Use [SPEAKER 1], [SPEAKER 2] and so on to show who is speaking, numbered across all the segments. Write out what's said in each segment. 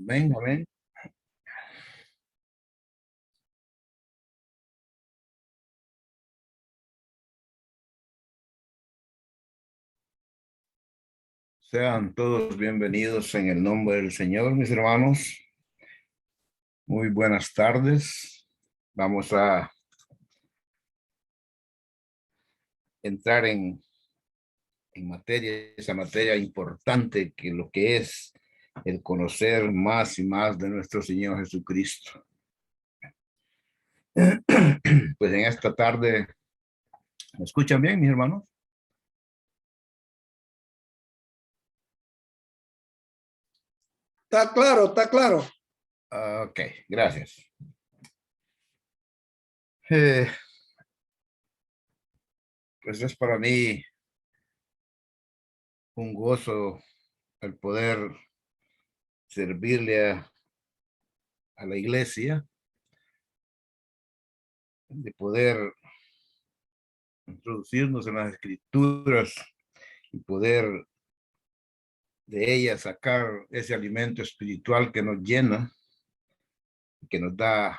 [SPEAKER 1] Amén, amén. Sean todos bienvenidos en el nombre del Señor, mis hermanos. Muy buenas tardes. Vamos a entrar en materia, esa materia importante que lo que es el conocer más y más de nuestro Señor Jesucristo. Pues en esta tarde, ¿me escuchan bien, mis hermanos?
[SPEAKER 2] Está claro, está claro.
[SPEAKER 1] Ok, gracias. Eh, pues es para mí un gozo el poder servirle a la iglesia, de poder introducirnos en las escrituras y poder de ellas sacar ese alimento espiritual que nos llena, que nos da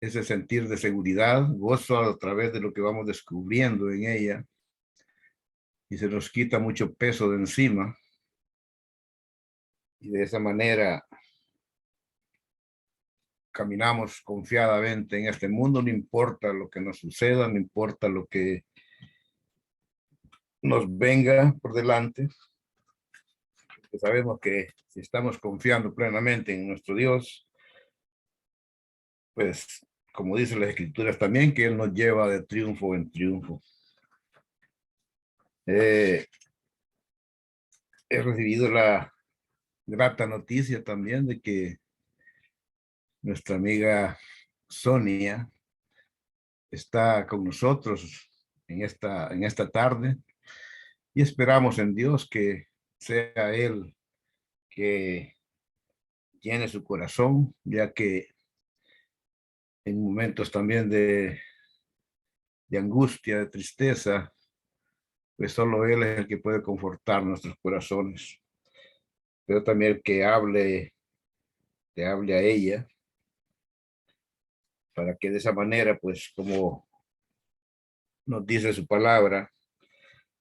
[SPEAKER 1] ese sentir de seguridad, gozo a través de lo que vamos descubriendo en ella, y se nos quita mucho peso de encima, y de esa manera caminamos confiadamente en este mundo, no importa lo que nos suceda, no importa lo que nos venga por delante, porque sabemos que si estamos confiando plenamente en nuestro Dios, pues como dicen las escrituras también, que Él nos lleva de triunfo en triunfo. He recibido la grata noticia también de que nuestra amiga Sonia está con nosotros en esta tarde, y esperamos en Dios que sea Él que llene su corazón, ya que en momentos también de angustia, de tristeza, pues solo Él es el que puede confortar nuestros corazones. Pero también que le hable a ella, para que de esa manera, pues como nos dice su palabra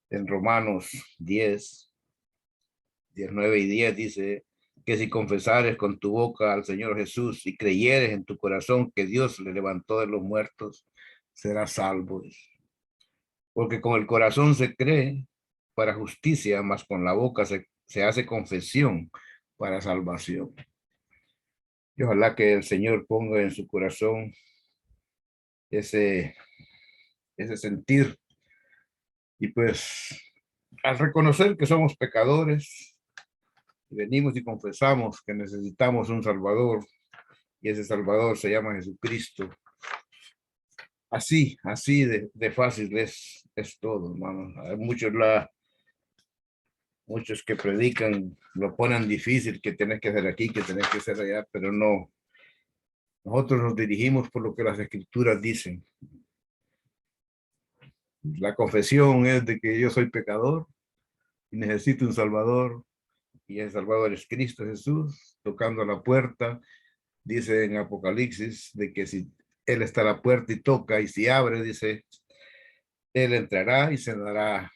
[SPEAKER 1] en Romanos 10, 9 y 10, dice que si confesares con tu boca al Señor Jesús y creyeres en tu corazón que Dios le levantó de los muertos, serás salvo. Porque con el corazón se cree para justicia, mas con la boca se hace confesión para salvación. Y ojalá que el Señor ponga en su corazón ese, ese sentir. Y pues al reconocer que somos pecadores, venimos y confesamos que necesitamos un Salvador, y ese Salvador se llama Jesucristo. Así de fácil es todo, hermano. Hay muchos que predican, lo ponen difícil, que tenés que hacer aquí, que tenés que hacer allá, pero no. Nosotros nos dirigimos por lo que las escrituras dicen. La confesión es de que yo soy pecador y necesito un Salvador, y el Salvador es Cristo Jesús, tocando la puerta. Dice en Apocalipsis de que si Él está a la puerta y toca, y si abre, dice, Él entrará y se dará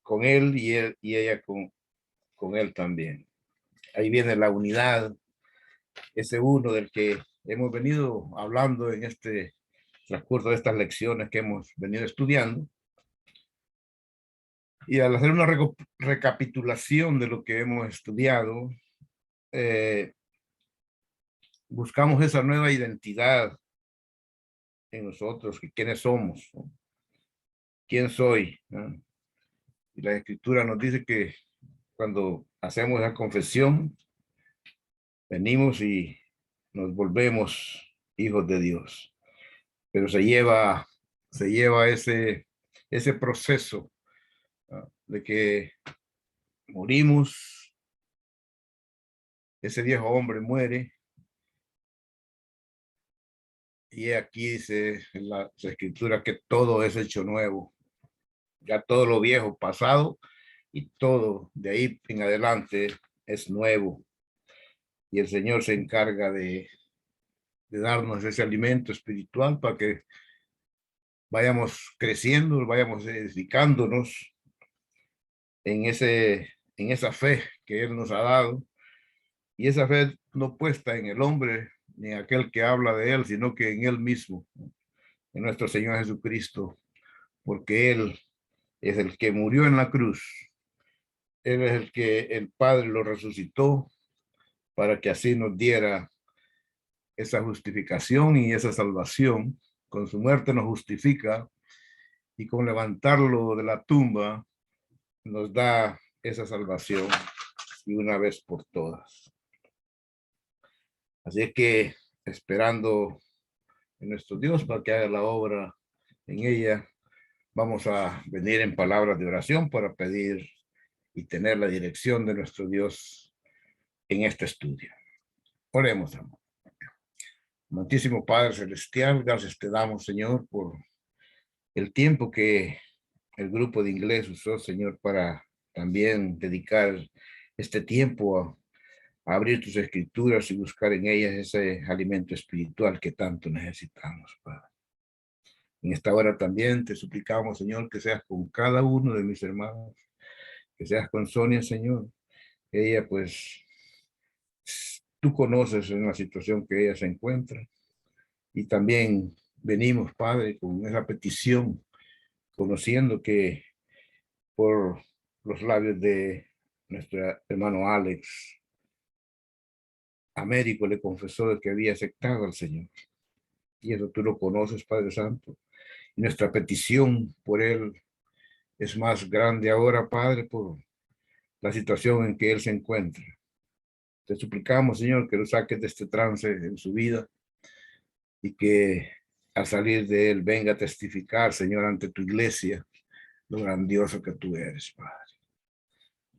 [SPEAKER 1] con Él y ella con Él también. Ahí viene la unidad, ese uno del que hemos venido hablando en este transcurso de estas lecciones que hemos venido estudiando. Y al hacer una recapitulación de lo que hemos estudiado, eh, buscamos esa nueva identidad en nosotros, que quiénes somos, ¿no? ¿Quién soy? ¿No? Y la escritura nos dice que cuando hacemos la confesión, venimos y nos volvemos hijos de Dios. Pero se lleva ese proceso, ¿no? De que morimos, ese viejo hombre muere, y aquí dice en la escritura que todo es hecho nuevo. Ya todo lo viejo pasado, y todo de ahí en adelante es nuevo. y el Señor se encarga de darnos ese alimento espiritual para que vayamos creciendo, vayamos edificándonos en esa fe que Él nos ha dado. Y esa fe no puesta en el hombre ni en aquel que habla de Él, sino que en Él mismo, en nuestro Señor Jesucristo, porque Él es el que murió en la cruz. Él es el que el Padre lo resucitó para que así nos diera esa justificación y esa salvación. Con su muerte nos justifica y con levantarlo de la tumba nos da esa salvación y una vez por todas. Así que esperando en nuestro Dios para que haga la obra en ella, vamos a venir en palabras de oración para pedir y tener la dirección de nuestro Dios en este estudio. Oremos, amor. Amantísimo Padre Celestial, gracias te damos, Señor, por el tiempo que el grupo de inglés usó, Señor, para también dedicar este tiempo a abrir tus escrituras y buscar en ellas ese alimento espiritual que tanto necesitamos, Padre. En esta hora también te suplicamos, Señor, que seas con cada uno de mis hermanos, que seas con Sonia, Señor. Ella, pues, tú conoces en la situación que ella se encuentra. Y también venimos, Padre, con esa petición, conociendo que por los labios de nuestro hermano Alex, Américo le confesó de que había aceptado al Señor. Y eso tú lo conoces, Padre Santo. Y nuestra petición por él es más grande ahora, Padre, por la situación en que él se encuentra. Te suplicamos, Señor, que lo saques de este trance en su vida y que al salir de él venga a testificar, Señor, ante tu iglesia, lo grandioso que tú eres, Padre.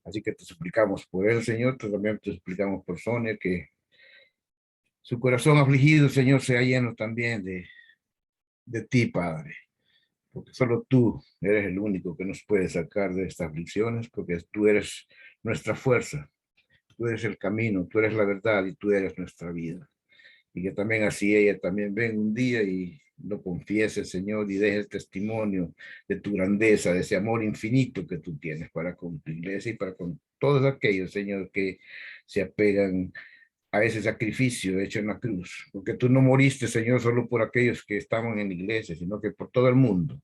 [SPEAKER 1] Así que te suplicamos por él, Señor, también te suplicamos por Sonia, que su corazón afligido, Señor, sea lleno también de ti, Padre. Porque solo tú eres el único que nos puede sacar de estas aflicciones, porque tú eres nuestra fuerza, tú eres el camino, tú eres la verdad y tú eres nuestra vida. Y que también así ella también venga un día y lo confiese, Señor, y deje el testimonio de tu grandeza, de ese amor infinito que tú tienes para con tu iglesia y para con todos aquellos, Señor, que se apegan a ese sacrificio hecho en la cruz. Porque tú no moriste, Señor, solo por aquellos que estaban en la iglesia, sino que por todo el mundo.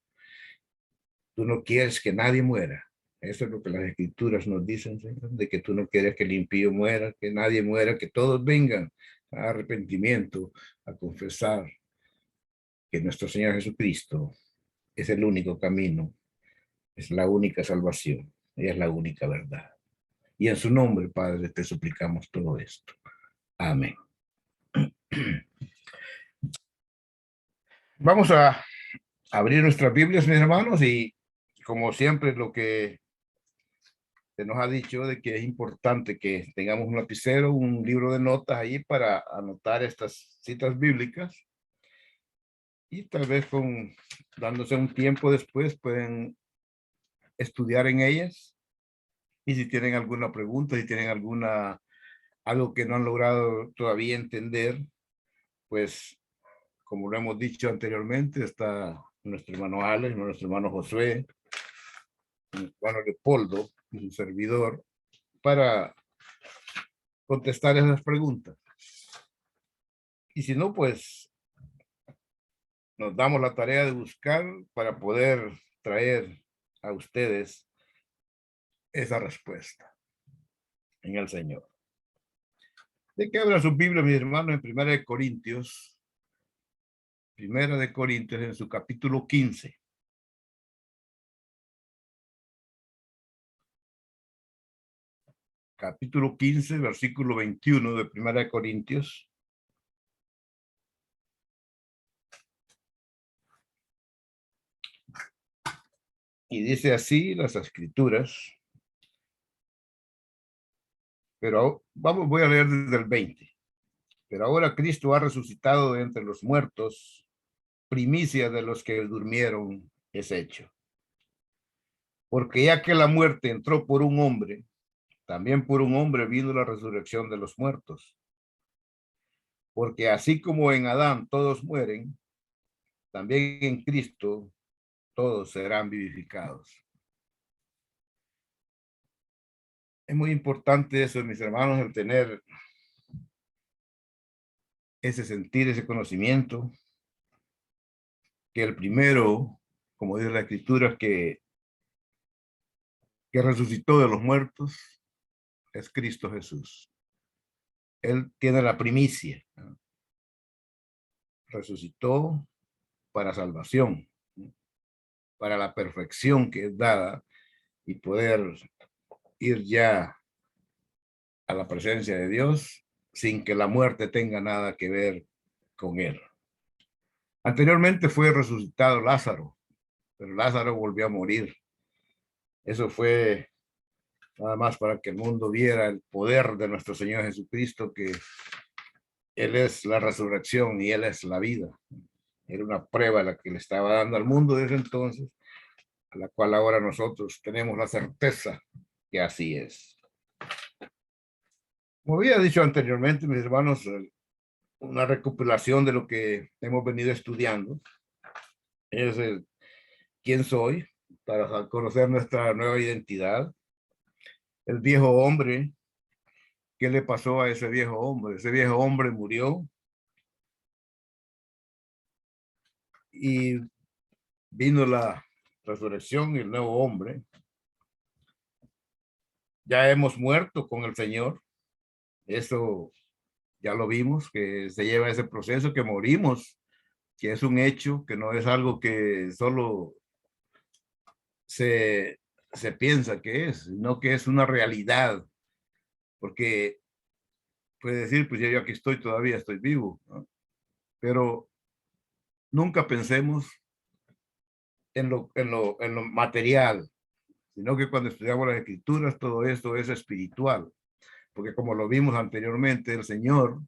[SPEAKER 1] Tú no quieres que nadie muera. Eso es lo que las escrituras nos dicen, Señor, de que tú no quieres que el impío muera, que nadie muera, que todos vengan a arrepentimiento, a confesar que nuestro Señor Jesucristo es el único camino, es la única salvación, y es la única verdad. Y en su nombre, Padre, te suplicamos todo esto. Amén. Vamos a abrir nuestras Biblias, mis hermanos, y como siempre lo que se nos ha dicho de que es importante que tengamos un lapicero, un libro de notas ahí para anotar estas citas bíblicas y tal vez dándose un tiempo después pueden estudiar en ellas y si tienen alguna pregunta, si tienen algo que no han logrado todavía entender, pues como lo hemos dicho anteriormente, está nuestro hermano Alex, nuestro hermano Josué, nuestro hermano Leopoldo, su servidor, para contestar esas preguntas. Y si no, pues nos damos la tarea de buscar para poder traer a ustedes esa respuesta en el Señor. ¿De qué habla su Biblia, mis hermanos? En Primera de Corintios, en su capítulo 15. Capítulo 15, versículo 21 de Primera de Corintios. Y dice así las escrituras. Pero voy a leer desde el 20. Pero ahora Cristo ha resucitado de entre los muertos, primicia de los que durmieron es hecho. Porque ya que la muerte entró por un hombre, también por un hombre vino la resurrección de los muertos. Porque así como en Adán todos mueren, también en Cristo todos serán vivificados. Es muy importante eso, mis hermanos, el tener ese sentir, ese conocimiento, que el primero, como dice la Escritura, que resucitó de los muertos, es Cristo Jesús. Él tiene la primicia, ¿no? Resucitó para salvación, ¿no? Para la perfección que es dada y poder ir ya a la presencia de Dios sin que la muerte tenga nada que ver con él. Anteriormente fue resucitado Lázaro, pero Lázaro volvió a morir. Eso fue nada más para que el mundo viera el poder de nuestro Señor Jesucristo, que Él es la resurrección y Él es la vida. Era una prueba la que le estaba dando al mundo desde entonces, a la cual ahora nosotros tenemos la certeza que así es. Como había dicho anteriormente, mis hermanos, una recopilación de lo que hemos venido estudiando es quién soy, para conocer nuestra nueva identidad, el viejo hombre. ¿Qué le pasó a ese viejo hombre? Ese viejo hombre murió y vino la resurrección y el nuevo hombre. Ya hemos muerto con el Señor. Eso ya lo vimos, que se lleva ese proceso, que morimos, que es un hecho, que no es algo que solo se, se piensa que es, sino que es una realidad, porque puede decir, pues yo aquí estoy, todavía estoy vivo, ¿no? Pero nunca pensemos en lo material, sino que cuando estudiamos las escrituras, todo esto es espiritual, porque como lo vimos anteriormente, el Señor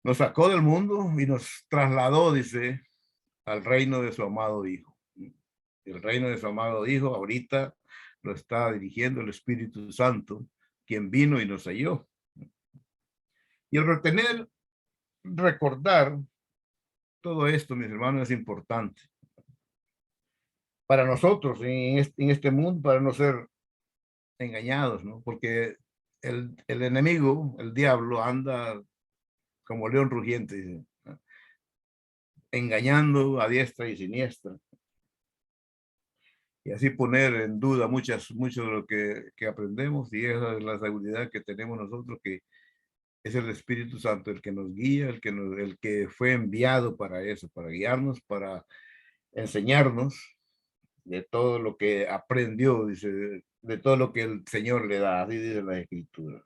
[SPEAKER 1] nos sacó del mundo y nos trasladó, dice, al reino de su amado Hijo. El reino de su amado Hijo ahorita lo está dirigiendo el Espíritu Santo, quien vino y nos halló. Y el retener, recordar todo esto, mis hermanos, es importante para nosotros en este mundo, para no ser engañados, ¿no? Porque el enemigo, el diablo, anda como león rugiente, dice, ¿no? Engañando a diestra y siniestra. Y así poner en duda mucho de lo que aprendemos, y esa es la seguridad que tenemos nosotros, que es el Espíritu Santo el que nos guía, el que fue enviado para eso, para guiarnos, para enseñarnos de todo lo que aprendió, dice, de todo lo que el Señor le da, así dice la Escritura.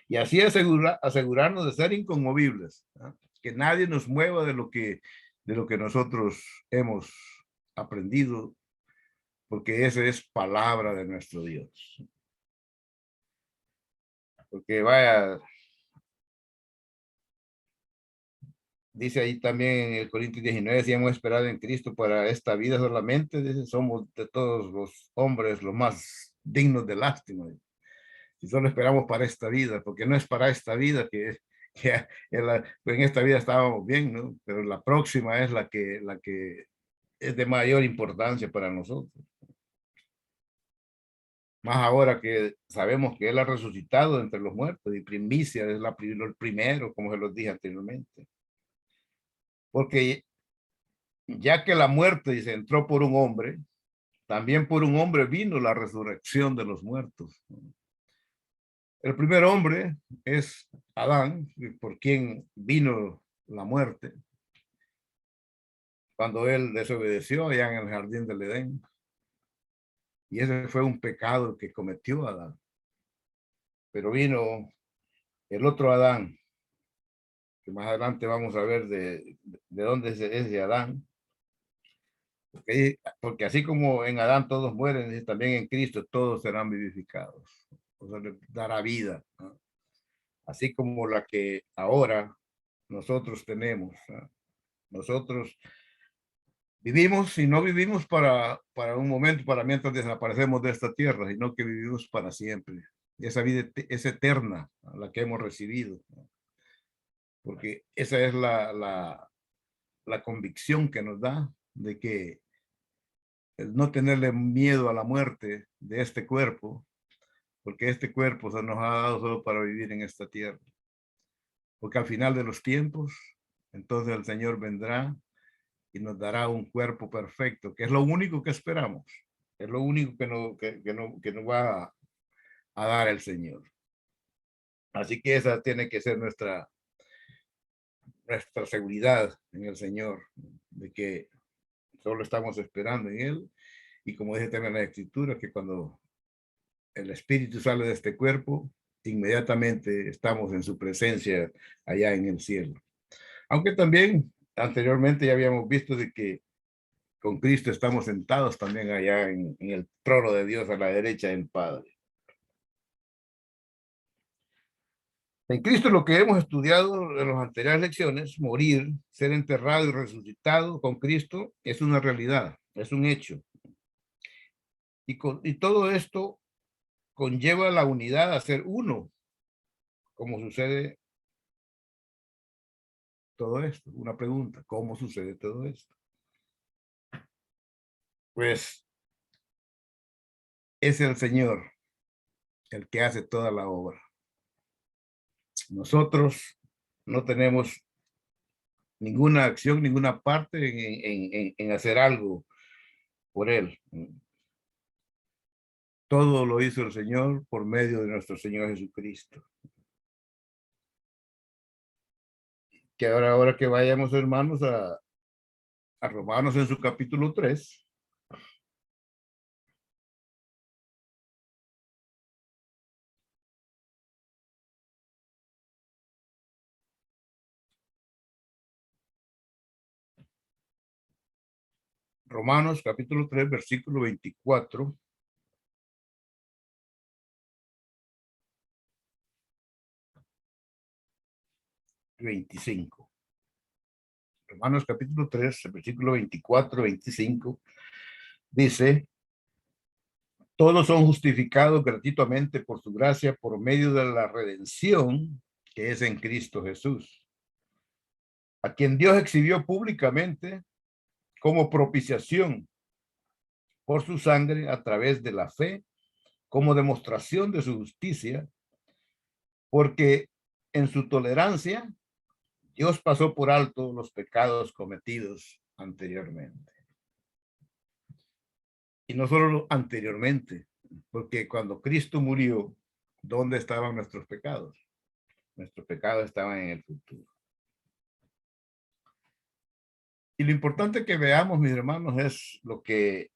[SPEAKER 1] Y así asegurarnos de ser inconmovibles, ¿no? Que nadie nos mueva de lo que nosotros hemos aprendido, porque esa es palabra de nuestro Dios. Porque vaya, dice ahí también en el Corintios 19, si hemos esperado en Cristo para esta vida solamente, dice, somos de todos los hombres los más dignos de lástima. Si solo esperamos para esta vida, porque no es para esta vida que en esta vida estábamos bien, ¿no? Pero la próxima es la que es de mayor importancia para nosotros. Más ahora que sabemos que Él ha resucitado entre los muertos y primicia es el primero, como se los dije anteriormente. Porque ya que la muerte, dice, entró por un hombre, también por un hombre vino la resurrección de los muertos. El primer hombre es Adán, por quien vino la muerte, cuando él desobedeció allá en el jardín del Edén. Y ese fue un pecado que cometió Adán. Pero vino el otro Adán, que más adelante vamos a ver de dónde es ese Adán. Porque así como en Adán todos mueren, también en Cristo todos serán vivificados. O sea, le dará vida, ¿no? Así como la que ahora nosotros tenemos, ¿no? Nosotros vivimos y no vivimos para un momento, para mientras desaparecemos de esta tierra, sino que vivimos para siempre. Y esa vida es eterna, la que hemos recibido, ¿no? porque esa es la convicción que nos da de que el no tenerle miedo a la muerte de este cuerpo, porque este cuerpo se nos ha dado solo para vivir en esta tierra. Porque al final de los tiempos, entonces el Señor vendrá y nos dará un cuerpo perfecto, que es lo único que esperamos. Es lo único que nos va a dar el Señor. Así que esa tiene que ser nuestra seguridad en el Señor, de que solo estamos esperando en Él. Y como dice también la Escritura, que cuando el espíritu sale de este cuerpo, inmediatamente estamos en su presencia allá en el cielo. Aunque también anteriormente ya habíamos visto de que con Cristo estamos sentados también allá en el trono de Dios a la derecha del Padre. En Cristo lo que hemos estudiado en las anteriores lecciones, morir, ser enterrado y resucitado con Cristo, es una realidad, es un hecho. Y todo esto conlleva la unidad a ser uno, como sucede todo esto. Una pregunta, ¿cómo sucede todo esto? Pues es el Señor el que hace toda la obra. Nosotros no tenemos ninguna acción, ninguna parte en hacer algo por Él. Todo lo hizo el Señor por medio de nuestro Señor Jesucristo. Que ahora que vayamos, hermanos, a Romanos en su capítulo 3. Romanos capítulo 3, versículo 24. $25. Romanos capítulo 3, versículo 24, 25, dice: todos son justificados gratuitamente por su gracia por medio de la redención que es en Cristo Jesús, a quien Dios exhibió públicamente como propiciación por su sangre a través de la fe, como demostración de su justicia, porque en su tolerancia Dios pasó por alto los pecados cometidos anteriormente. Y no solo anteriormente, porque cuando Cristo murió, ¿dónde estaban nuestros pecados? Nuestros pecados estaban en el futuro. Y lo importante que veamos, mis hermanos, es lo que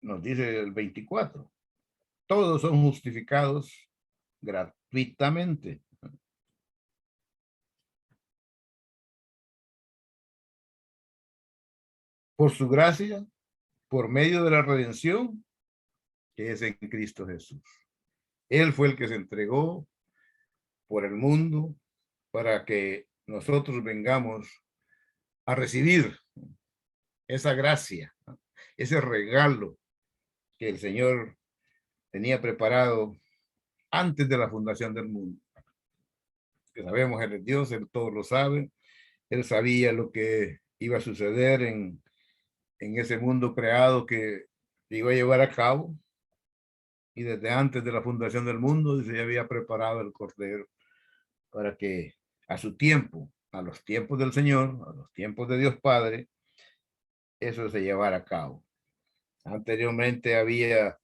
[SPEAKER 1] nos dice el 24. Todos son justificados gratuitamente. Por su gracia, por medio de la redención que es en Cristo Jesús. Él fue el que se entregó por el mundo para que nosotros vengamos a recibir esa gracia, ese regalo que el Señor tenía preparado antes de la fundación del mundo. Que sabemos, Él es Dios, Él todo lo sabe, Él sabía lo que iba a suceder en ese mundo creado que iba a llevar a cabo, y desde antes de la fundación del mundo se había preparado el Cordero para que a su tiempo, a los tiempos del Señor, a los tiempos de Dios Padre, eso se llevara a cabo. Anteriormente había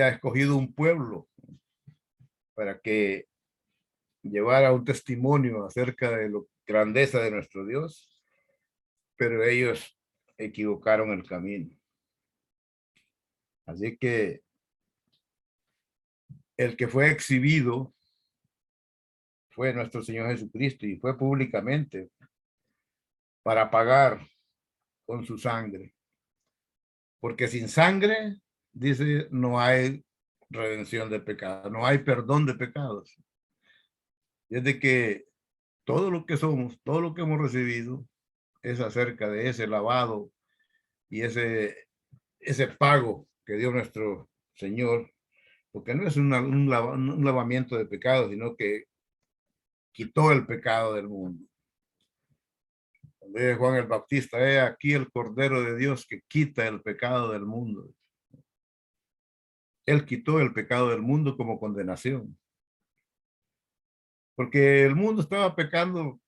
[SPEAKER 1] escogido un pueblo para que llevara un testimonio acerca de la grandeza de nuestro Dios, pero ellos equivocaron el camino. Así que el que fue exhibido fue nuestro Señor Jesucristo, y fue públicamente para pagar con su sangre. Porque sin sangre, dice, no hay redención de pecados, no hay perdón de pecados. Es de que todo lo que somos, todo lo que hemos recibido, es acerca de ese lavado y ese pago que dio nuestro Señor, porque no es un lavamiento de pecados, sino que quitó el pecado del mundo. Cuando dice Juan el Bautista, he aquí el Cordero de Dios que quita el pecado del mundo. Él quitó el pecado del mundo como condenación. Porque el mundo estaba pecando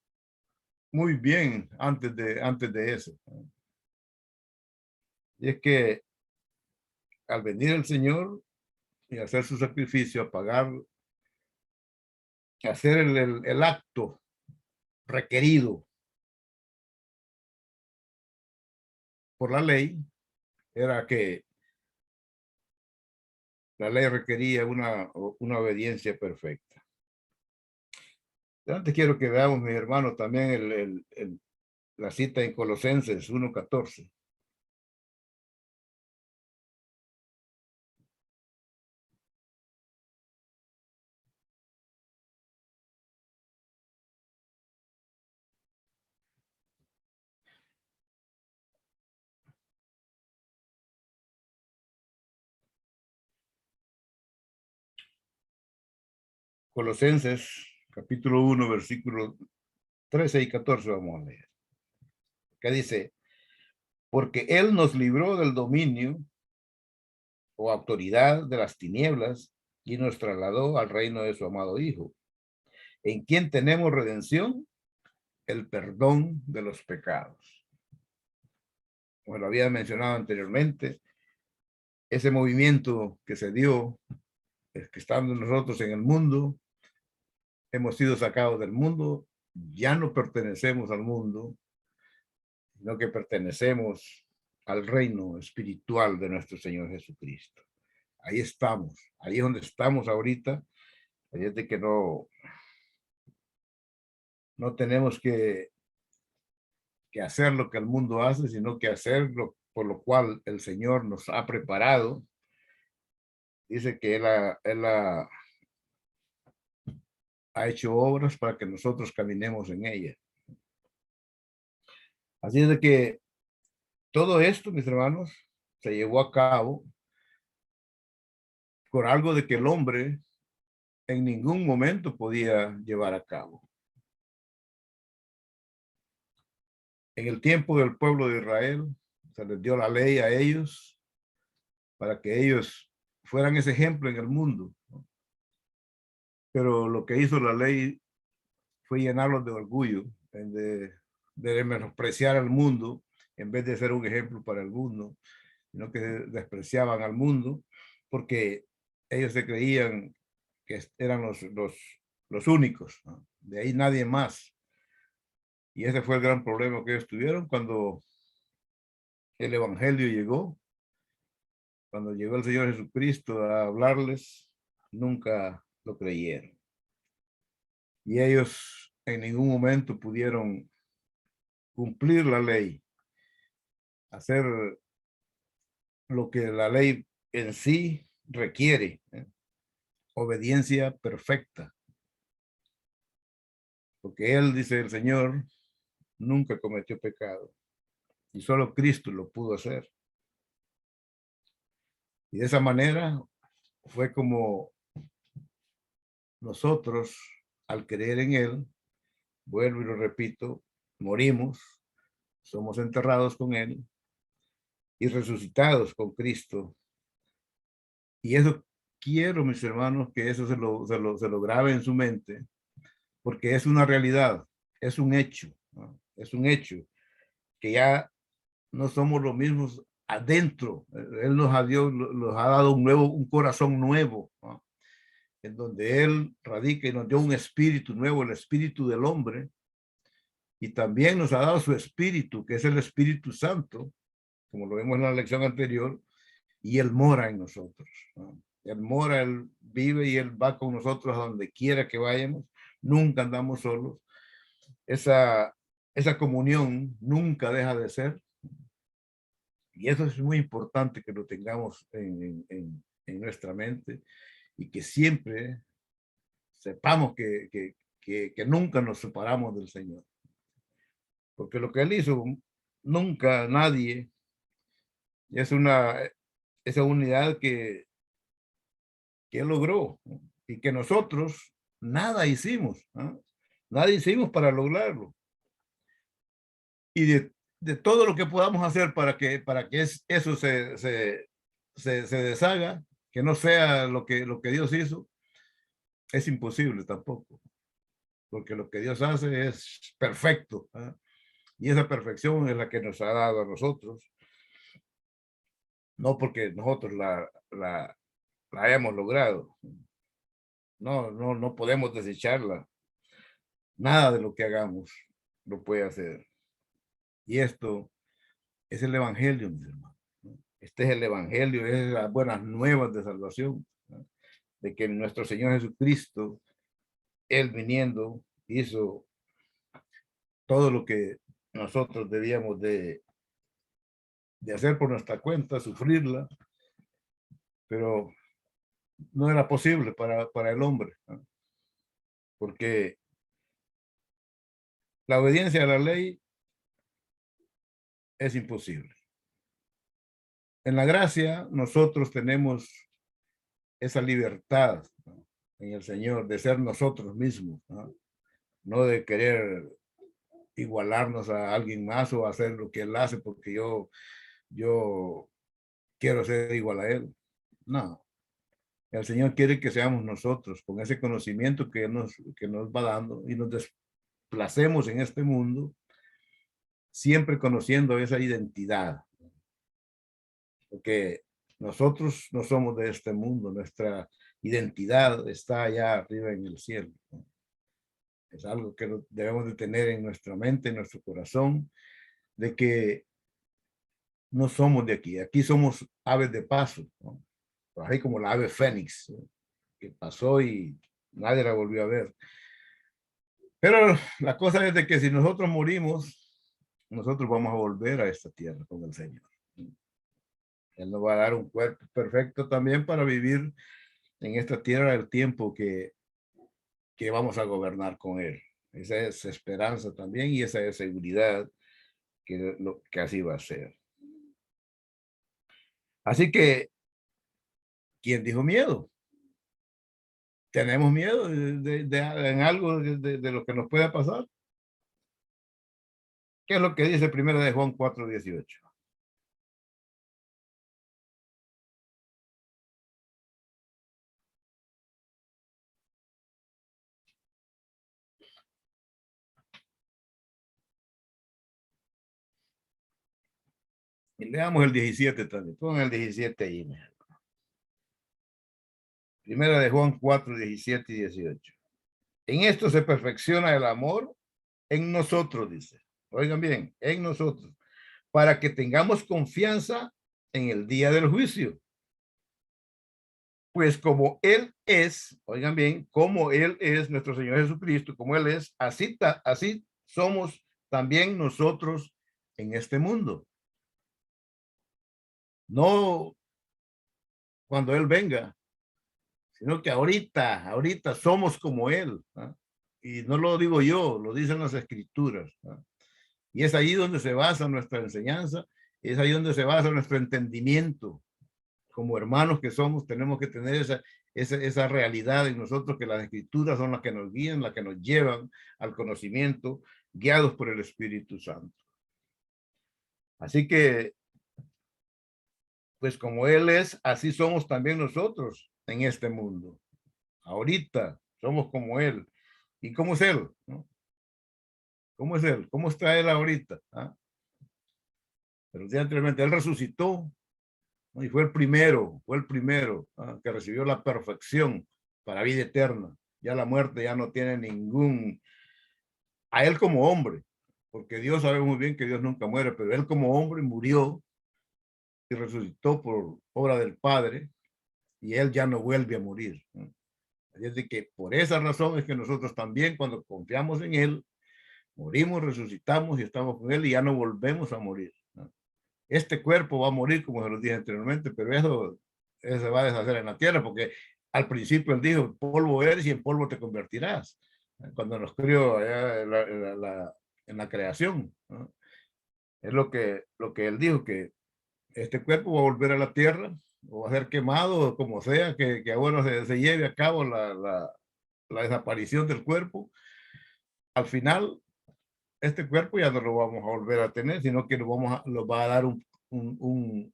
[SPEAKER 1] muy bien antes de eso. Y es que al venir el Señor y hacer su sacrificio, a pagar, hacer el acto requerido por la ley, era que la ley requería una obediencia perfecta. Antes quiero que veamos, mis hermanos, también la cita en Colosenses 1:14. Colosenses capítulo 1, versículos 13 y 14 vamos a leer. Que dice, porque Él nos libró del dominio o autoridad de las tinieblas y nos trasladó al reino de su amado Hijo, en quien tenemos redención, el perdón de los pecados. Como lo había mencionado anteriormente, ese movimiento que se dio, es que estando nosotros en el mundo, hemos sido sacados del mundo, ya no pertenecemos al mundo, sino que pertenecemos al reino espiritual de nuestro Señor Jesucristo. Ahí estamos, ahí es donde estamos ahorita. Ahí es de que no tenemos que hacer lo que el mundo hace, sino que hacerlo por lo cual el Señor nos ha preparado. Dice que Él ha hecho obras para que nosotros caminemos en ellas. Así es de que todo esto, mis hermanos, se llevó a cabo por algo de que el hombre en ningún momento podía llevar a cabo. En el tiempo del pueblo de Israel, se les dio la ley a ellos para que ellos fueran ese ejemplo en el mundo. Pero lo que hizo la ley fue llenarlos de orgullo, de menospreciar al mundo, en vez de ser un ejemplo para el mundo, sino que despreciaban al mundo, porque ellos se creían que eran los únicos, ¿no? De ahí nadie más. Y ese fue el gran problema que ellos tuvieron cuando el evangelio llegó, cuando llegó el Señor Jesucristo a hablarles, nunca lo creyeron. Y ellos en ningún momento pudieron cumplir la ley, hacer lo que la ley en sí requiere, ¿eh? Obediencia perfecta. Porque Él, dice el Señor, nunca cometió pecado. Y solo Cristo lo pudo hacer. Y de esa manera fue como nosotros, al creer en Él, vuelvo y lo repito, morimos, somos enterrados con Él y resucitados con Cristo. Y eso quiero, mis hermanos, que eso se lo grabe en su mente, porque es una realidad, es un hecho, ¿no? Es un hecho que ya no somos los mismos adentro. Él nos ha dado un corazón nuevo, ¿no? En donde Él radica y nos dio un espíritu nuevo, el espíritu del hombre, y también nos ha dado su espíritu, que es el Espíritu Santo, como lo vemos en la lección anterior, y Él mora en nosotros, ¿no? Él mora, Él vive y Él va con nosotros a donde quiera que vayamos, nunca andamos solos. Esa comunión nunca deja de ser, y eso es muy importante que lo tengamos en nuestra mente y que siempre sepamos que nunca nos separamos del Señor. Porque lo que Él hizo, nunca nadie, es esa unidad que Él logró, ¿no? Y que nosotros nada hicimos, ¿no? Nadie hicimos para lograrlo. Y de todo lo que podamos hacer para que eso se deshaga, que no sea lo que Dios hizo, es imposible tampoco, porque lo que Dios hace es perfecto, ¿eh? Y esa perfección es la que nos ha dado a nosotros, no porque nosotros la hayamos logrado. No podemos desecharla. Nada de lo que hagamos lo puede hacer. Y esto es el evangelio, mis hermanos, ¿no? Este es el evangelio, es las buenas nuevas de salvación, ¿no? De que nuestro Señor Jesucristo, Él viniendo, hizo todo lo que nosotros debíamos de hacer por nuestra cuenta, sufrirla, pero no era posible para el hombre, ¿no? Porque la obediencia a la ley es imposible. En la gracia nosotros tenemos esa libertad, ¿no? En el Señor de ser nosotros mismos, ¿no? No de querer igualarnos a alguien más o hacer lo que él hace porque yo quiero ser igual a él. No, el Señor quiere que seamos nosotros con ese conocimiento que nos va dando y nos desplacemos en este mundo siempre conociendo esa identidad, porque nosotros no somos de este mundo, nuestra identidad está allá arriba en el cielo, ¿no? Es algo que debemos de tener en nuestra mente, en nuestro corazón, de que no somos de aquí, aquí somos aves de paso, ¿no? Así como la ave fénix, ¿no? Que pasó y nadie la volvió a ver. Pero la cosa es de que si nosotros morimos, nosotros vamos a volver a esta tierra con el Señor. Él nos va a dar un cuerpo perfecto también para vivir en esta tierra el tiempo que vamos a gobernar con Él. Esa es esperanza también y esa es seguridad que así va a ser. Así que, ¿quién dijo miedo? ¿Tenemos miedo en algo de lo que nos pueda pasar? ¿Qué es lo que dice primero de Juan 4:18? Y leamos el 17 también. Pon el 17 ahí. Primera de Juan 4:17 y 18. En esto se perfecciona el amor en nosotros, dice. Oigan bien, en nosotros, para que tengamos confianza en el día del juicio. Pues como Él es, oigan bien, como Él es nuestro Señor Jesucristo, como Él es, así somos también nosotros en este mundo. No cuando Él venga, sino que ahorita somos como Él, ¿no? Y no lo digo yo, lo dicen las Escrituras, ¿no? Y es ahí donde se basa nuestra enseñanza, es ahí donde se basa nuestro entendimiento. Como hermanos que somos, tenemos que tener esa realidad en nosotros, que las Escrituras son las que nos guían, las que nos llevan al conocimiento, guiados por el Espíritu Santo. Así que, pues como Él es, así somos también nosotros en este mundo. Ahorita somos como Él. ¿Y cómo es Él? ¿No? ¿Cómo es Él? ¿Cómo está Él ahorita? ¿Ah? Pero anteriormente Él resucitó, ¿no? Y fue el primero, ¿ah? Que recibió la perfección para vida eterna. Ya la muerte ya no tiene ningún, a Él como hombre, porque Dios sabe muy bien que Dios nunca muere, pero Él como hombre murió y resucitó por obra del Padre y Él ya no vuelve a morir, ¿no? Es de que por esa razón es que nosotros también, cuando confiamos en Él, morimos, resucitamos y estamos con Él y ya no volvemos a morir, ¿no? Este cuerpo va a morir, como se lo dije anteriormente, pero eso se va a deshacer en la tierra, porque al principio Él dijo, polvo eres y en polvo te convertirás, cuando nos crió allá en la creación, ¿no? Es lo que Él dijo, que este cuerpo va a volver a la tierra, o va a ser quemado, como sea, que ahora se lleve a cabo la desaparición del cuerpo, al final, este cuerpo ya no lo vamos a volver a tener, sino que lo va a dar un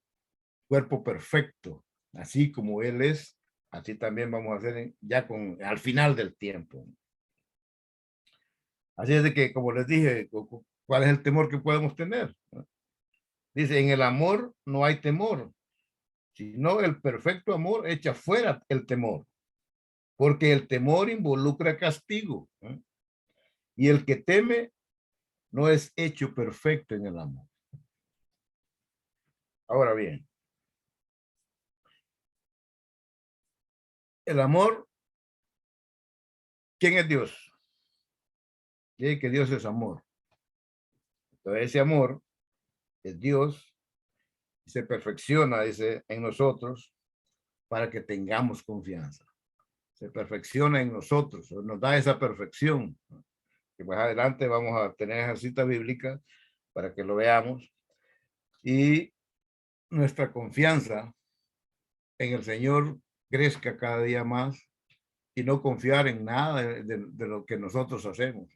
[SPEAKER 1] cuerpo perfecto, así como Él es, así también vamos a hacer ya al final del tiempo. Así es de que, como les dije, ¿cuál es el temor que podemos tener? Dice, en el amor no hay temor, sino el perfecto amor echa fuera el temor, porque el temor involucra castigo, ¿eh? Y el que teme no es hecho perfecto en el amor. Ahora bien, el amor, ¿quién es Dios? Dice que Dios es amor. Entonces ese amor es Dios, se perfecciona, dice, en nosotros para que tengamos confianza. Se perfecciona en nosotros, nos da esa perfección. Que más adelante vamos a tener esa cita bíblica para que lo veamos. Y nuestra confianza en el Señor crezca cada día más y no confiar en nada de lo que nosotros hacemos.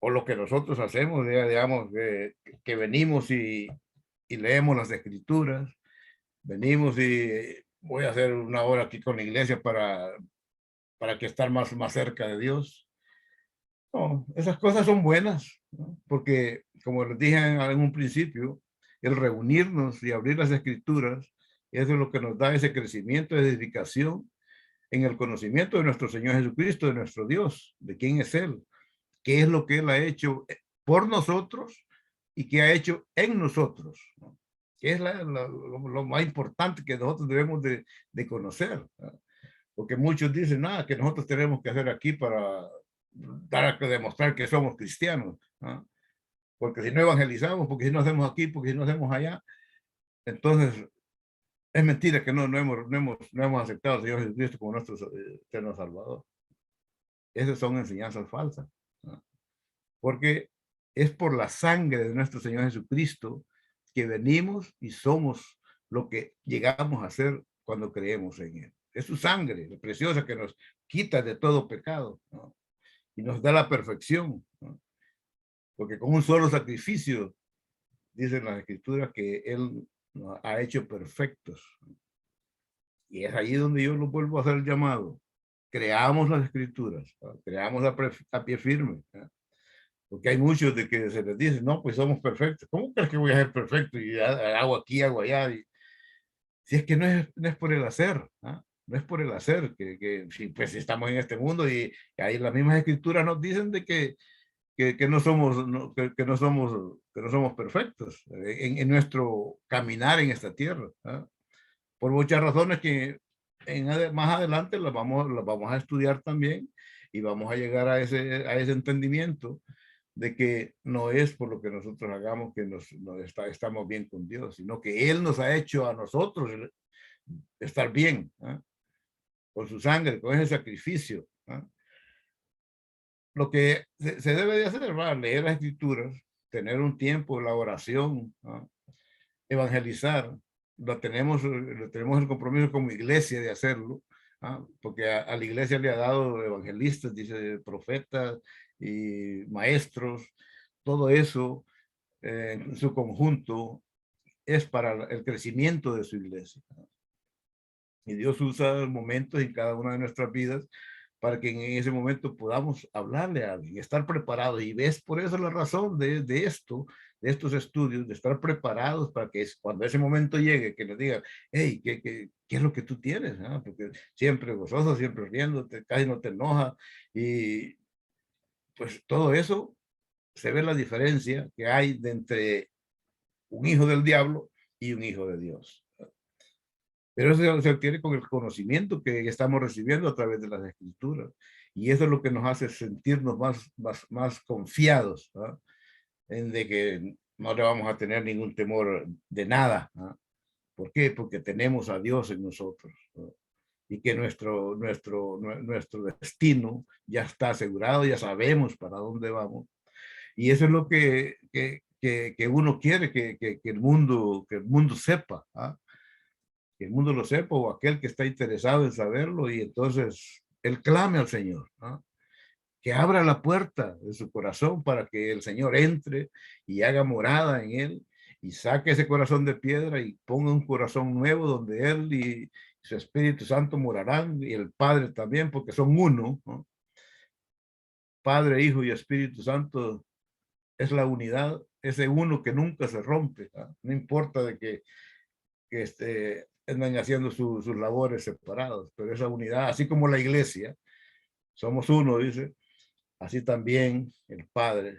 [SPEAKER 1] O lo que nosotros hacemos, digamos, que venimos y leemos las escrituras, venimos y voy a hacer una hora aquí con la iglesia para que estar más cerca de Dios. No, esas cosas son buenas, ¿no? Porque, como les dije en un principio, el reunirnos y abrir las escrituras, eso es lo que nos da ese crecimiento de edificación en el conocimiento de nuestro Señor Jesucristo, de nuestro Dios, de quién es Él, qué es lo que Él ha hecho por nosotros y qué ha hecho en nosotros, ¿no? Que es lo más importante que nosotros debemos de conocer, ¿no? Porque muchos dicen, nada, que nosotros tenemos que hacer aquí para dar a demostrar que somos cristianos, ¿no? Porque si no evangelizamos, porque si no hacemos aquí, porque si no hacemos allá, entonces es mentira que no hemos aceptado al Señor Jesucristo como nuestro eterno Salvador. Esas son enseñanzas falsas, ¿no? Porque es por la sangre de nuestro Señor Jesucristo que venimos y somos lo que llegamos a ser cuando creemos en Él. Es su sangre preciosa que nos quita de todo pecado, ¿no? Y nos da la perfección, ¿no? Porque con un solo sacrificio, dicen las escrituras, que Él nos ha hecho perfectos. Y es ahí donde yo lo vuelvo a hacer el llamado. Creamos las escrituras, ¿no? Creamos a pie firme, ¿no? Porque hay muchos de que se les dice, no, pues somos perfectos. ¿Cómo crees que voy a ser perfecto? Y hago aquí, hago allá. Y, si es que no es por el hacer, ¿ah? No es por el hacer, que si, pues estamos en este mundo y ahí las mismas escrituras nos dicen de que no somos, no, que no somos perfectos en nuestro caminar en esta tierra, ¿ah? Por muchas razones que más adelante las vamos a estudiar también y vamos a llegar a ese entendimiento de que no es por lo que nosotros hagamos que estamos bien con Dios, sino que Él nos ha hecho a nosotros estar bien, ¿eh? Con su sangre, con ese sacrificio, ¿eh? Lo que se debe de hacer, ¿verdad? Leer las escrituras, tener un tiempo de la oración, ¿eh? Evangelizar, lo tenemos el compromiso como iglesia de hacerlo, ¿eh? Porque a la iglesia le ha dado evangelistas, dice, profetas y maestros, todo eso en su conjunto es para el crecimiento de su iglesia. Y Dios usa momentos en cada una de nuestras vidas para que en ese momento podamos hablarle a alguien, estar preparados. Y ves por eso la razón de esto, de estos estudios, de estar preparados para que cuando ese momento llegue, que les digan, hey, ¿qué es lo que tú tienes? ¿Ah? Porque siempre gozoso, siempre riéndote, casi no te enoja. Y pues todo eso se ve la diferencia que hay de entre un hijo del diablo y un hijo de Dios. Pero eso se obtiene con el conocimiento que estamos recibiendo a través de las escrituras. Y eso es lo que nos hace sentirnos más confiados, ¿no? En de que no le vamos a tener ningún temor de nada, ¿no? ¿Por qué? Porque tenemos a Dios en nosotros, ¿no? Y que nuestro destino ya está asegurado, ya sabemos para dónde vamos. Y eso es lo que uno quiere que el mundo sepa, ¿ah? Que el mundo lo sepa o aquel que está interesado en saberlo y entonces él clame al Señor, ¿no? que abra la puerta de su corazón para que el Señor entre y haga morada en él y saque ese corazón de piedra y ponga un corazón nuevo donde él y su Espíritu Santo morarán y el Padre también, porque son uno, ¿no? Padre, Hijo y Espíritu Santo es la unidad, ese uno que nunca se rompe, ¿no? No importa de que andan haciendo sus labores separados, pero esa unidad, así como la iglesia, somos uno, dice, así también el Padre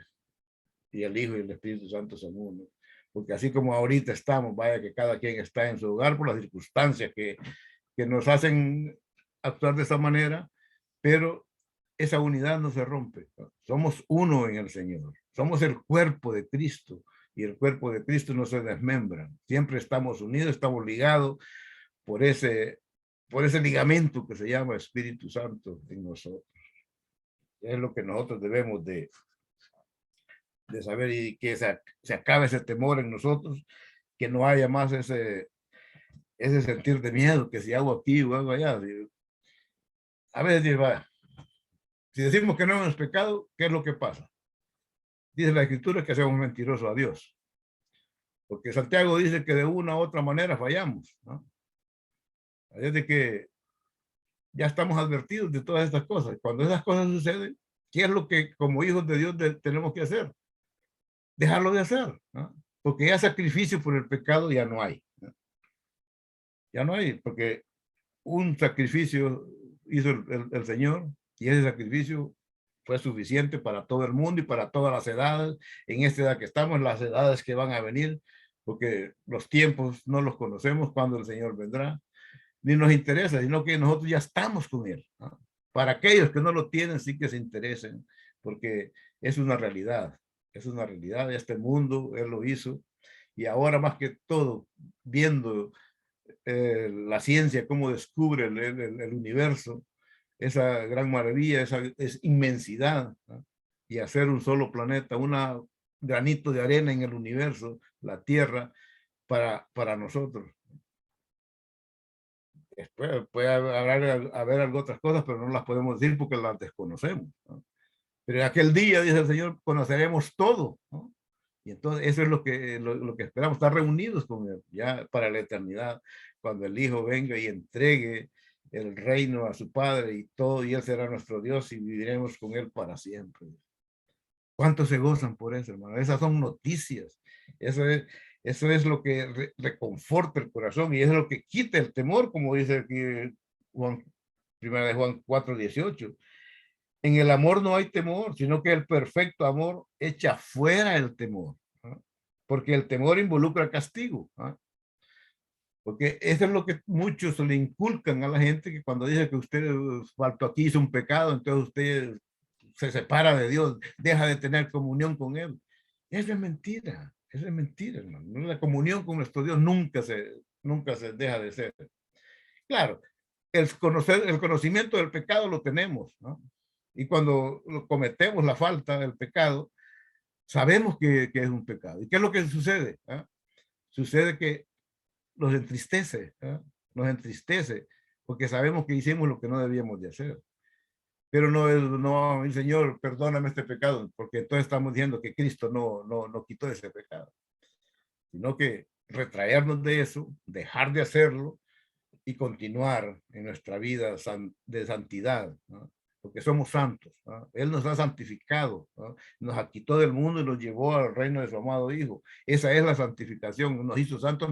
[SPEAKER 1] y el Hijo y el Espíritu Santo son uno. Porque así como ahorita estamos, vaya que cada quien está en su hogar por las circunstancias que nos hacen actuar de esa manera, pero esa unidad no se rompe. Somos uno en el Señor. Somos el cuerpo de Cristo y el cuerpo de Cristo no se desmembra. Siempre estamos unidos, estamos ligados por ese ligamento que se llama Espíritu Santo en nosotros. Es lo que nosotros debemos de saber y que se acabe ese temor en nosotros, que no haya más ese sentir de miedo, que si hago aquí o hago allá. A veces, si decimos que no hemos pecado, ¿qué es lo que pasa? Dice la Escritura que hacemos mentiroso a Dios. Porque Santiago dice que de una u otra manera fallamos, ¿no? Es de que ya estamos advertidos de todas estas cosas. Cuando esas cosas suceden, ¿qué es lo que como hijos de Dios tenemos que hacer? Dejarlo de hacer, ¿no? Porque ya sacrificio por el pecado ya no hay, ¿no? Ya no hay, porque un sacrificio hizo el Señor y ese sacrificio fue suficiente para todo el mundo y para todas las edades, en esta edad que estamos, las edades que van a venir, porque los tiempos no los conocemos cuando el Señor vendrá, ni nos interesa, sino que nosotros ya estamos con Él, ¿no? Para aquellos que no lo tienen, sí que se interesen, porque es una realidad de este mundo, Él lo hizo, y ahora más que todo, viendo la ciencia, cómo descubre el universo, esa gran maravilla, esa inmensidad, ¿no? Y hacer un solo planeta, un granito de arena en el universo, la Tierra, para nosotros. Después puede haber algo otras cosas, pero no las podemos decir porque las desconocemos, ¿no? Pero en aquel día, dice el Señor, conoceremos todo, ¿no? Y entonces eso es lo que esperamos, estar reunidos con Él ya para la eternidad, cuando el Hijo venga y entregue el reino a su Padre y todo, y Él será nuestro Dios y viviremos con Él para siempre. ¿Cuántos se gozan por eso, hermano? Esas son noticias. Eso es, eso es lo que reconforta el corazón y es lo que quita el temor, como dice aquí Juan, primera de Juan 4:18. En el amor no hay temor, sino que el perfecto amor echa fuera el temor, ¿no? Porque el temor involucra castigo, ¿no? Porque eso es lo que muchos le inculcan a la gente, que cuando dice que usted faltó aquí, hizo un pecado, entonces usted se separa de Dios, deja de tener comunión con Él. Eso es mentira, hermano. La comunión con nuestro Dios nunca se deja de ser. Claro, el conocimiento del pecado lo tenemos, ¿no? Y cuando cometemos la falta del pecado, sabemos que es un pecado. ¿Y qué es lo que sucede? ¿Ah? Sucede que nos entristece, ¿ah? Nos entristece, porque sabemos que hicimos lo que no debíamos de hacer. Pero no, el Señor, perdóname este pecado, porque entonces estamos diciendo que Cristo no quitó ese pecado, sino que retraernos de eso, dejar de hacerlo y continuar en nuestra vida de santidad, ¿no? Porque somos santos, ¿no? Él nos ha santificado, ¿no? Nos quitó del mundo y nos llevó al reino de su amado Hijo. Esa es la santificación, nos hizo santos,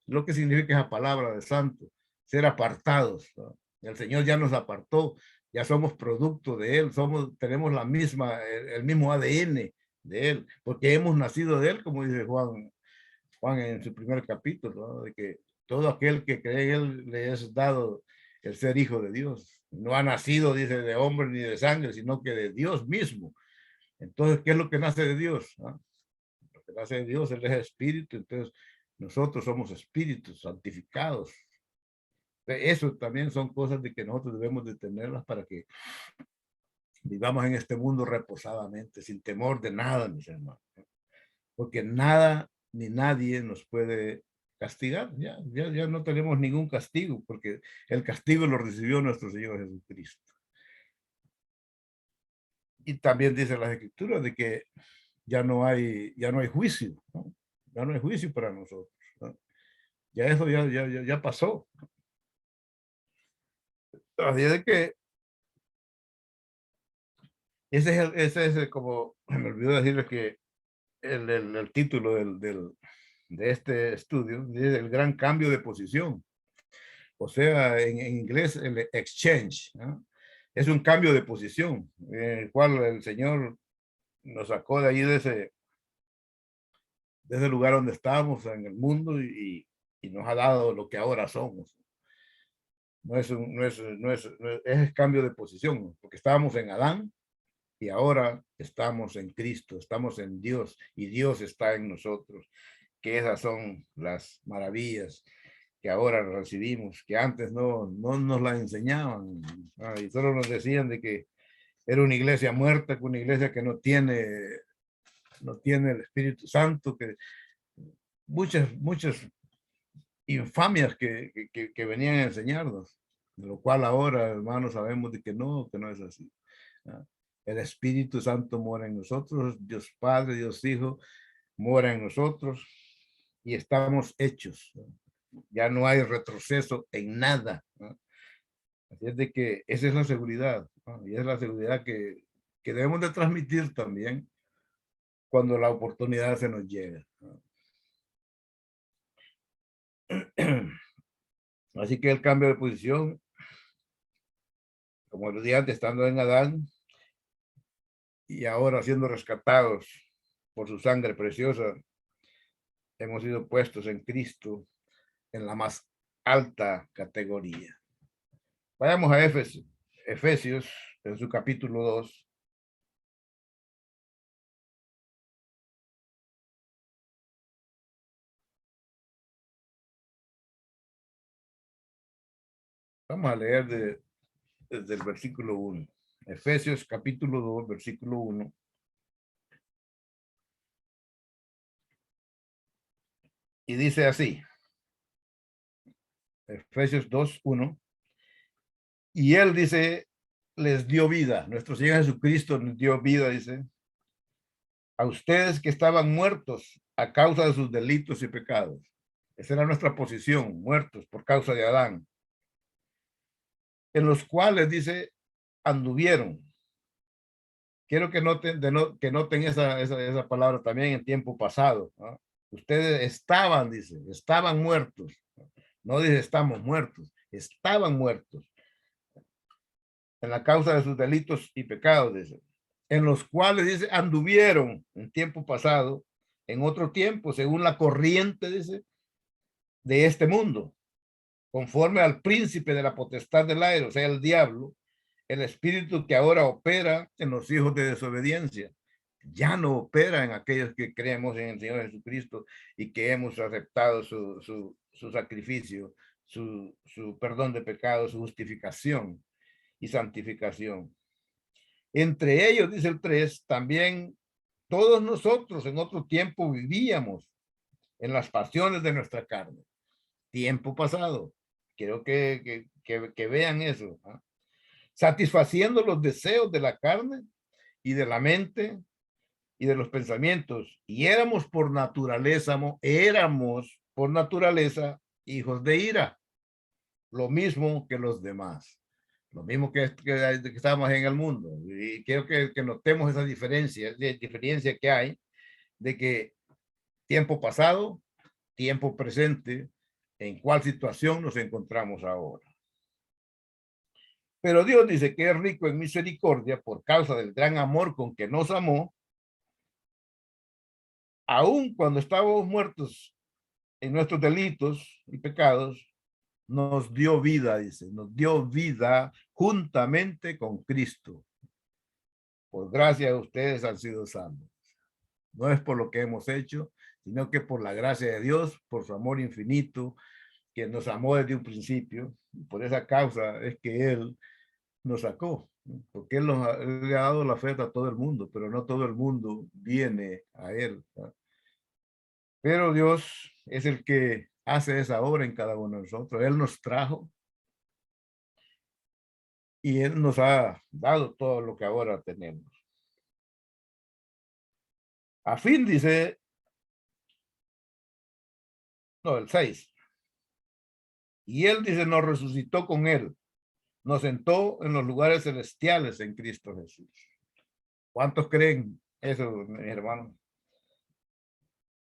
[SPEAKER 1] lo que significa esa palabra de santo, ser apartados, ¿no? El Señor ya nos apartó, ya somos producto de Él, tenemos el mismo ADN de Él, porque hemos nacido de Él, como dice Juan en su primer capítulo, ¿no? De que todo aquel que cree en Él le es dado el ser hijo de Dios. No ha nacido, dice, de hombre ni de sangre, sino que de Dios mismo. Entonces, ¿qué es lo que nace de Dios? ¿Ah? Lo que nace de Dios, Él es espíritu, entonces nosotros somos espíritus santificados. Eso también son cosas de que nosotros debemos de tenerlas para que vivamos en este mundo reposadamente, sin temor de nada, mis hermanos. Porque nada ni nadie nos puede castigar. Ya no tenemos ningún castigo, porque el castigo lo recibió nuestro Señor Jesucristo. Y también dice las escrituras de que ya no hay juicio, ¿no? Ya no hay juicio para nosotros, ¿no? Ya eso ya pasó. Así es de que como me olvidó decirles que el título de este estudio es el gran cambio de posición. O sea, en inglés, el exchange, ¿no? Es un cambio de posición, en el cual el Señor nos sacó de ahí de ese lugar donde estábamos en el mundo y nos ha dado lo que ahora somos. Es cambio de posición, porque estábamos en Adán y ahora estamos en Cristo, estamos en Dios y Dios está en nosotros, que esas son las maravillas que ahora recibimos, que antes no nos la enseñaban, y solo nos decían de que era una iglesia muerta, que una iglesia que no tiene el Espíritu Santo, que muchas infamias que venían a enseñarnos, de lo cual ahora, hermanos, sabemos de que no es así. El Espíritu Santo mora en nosotros, Dios Padre, Dios Hijo, mora en nosotros y estamos hechos. Ya no hay retroceso en nada, ¿no? Así es de que esa es la seguridad, ¿no? Y es la seguridad que debemos de transmitir también cuando la oportunidad se nos llega, ¿no? Así que el cambio de posición, como lo dije antes, estando en Adán y ahora siendo rescatados por su sangre preciosa, hemos sido puestos en Cristo en la más alta categoría. Vayamos a Efesios en su capítulo 2. Vamos a leer desde el versículo 1. Efesios capítulo 2, versículo 1. Y dice así, Efesios 2, 1. Y él dice, les dio vida. Nuestro Señor Jesucristo nos dio vida, dice, a ustedes que estaban muertos a causa de sus delitos y pecados. Esa era nuestra posición, muertos por causa de Adán. En los cuales, dice, anduvieron. Quiero que noten esa palabra también en tiempo pasado, ¿no? Ustedes estaban, dice, estaban muertos. No dice estamos muertos, estaban muertos en la causa de sus delitos y pecados, dice, en los cuales, dice, anduvieron en tiempo pasado, en otro tiempo, según la corriente, dice, de este mundo, conforme al príncipe de la potestad del aire, o sea, el diablo, el espíritu que ahora opera en los hijos de desobediencia. Ya no opera en aquellos que creemos en el Señor Jesucristo y que hemos aceptado su sacrificio, su perdón de pecados, su justificación y santificación. Entre ellos, dice el 3, también todos nosotros en otro tiempo vivíamos en las pasiones de nuestra carne. Tiempo pasado. Quiero que vean eso, ¿eh? Satisfaciendo los deseos de la carne y de la mente y de los pensamientos. Y éramos por naturaleza hijos de ira, lo mismo que los demás, lo mismo que estamos en el mundo. Y quiero que notemos esa diferencia que hay de que tiempo pasado, tiempo presente, en cuál situación nos encontramos ahora. Pero Dios dice que es rico en misericordia por causa del gran amor con que nos amó, aun cuando estábamos muertos en nuestros delitos y pecados, nos dio vida, dice, nos dio vida juntamente con Cristo. Por gracia ustedes han sido salvos. No es por lo que hemos hecho, sino que por la gracia de Dios, por su amor infinito, que nos amó desde un principio. Por esa causa es que Él nos sacó, porque Él le ha dado la fe a todo el mundo, pero no todo el mundo viene a Él, ¿no? Pero Dios es el que hace esa obra en cada uno de nosotros. Él nos trajo y Él nos ha dado todo lo que ahora tenemos. A fin, dice, no, el 6. Y él, dice, nos resucitó con él. Nos sentó en los lugares celestiales en Cristo Jesús. ¿Cuántos creen eso, mis hermanos?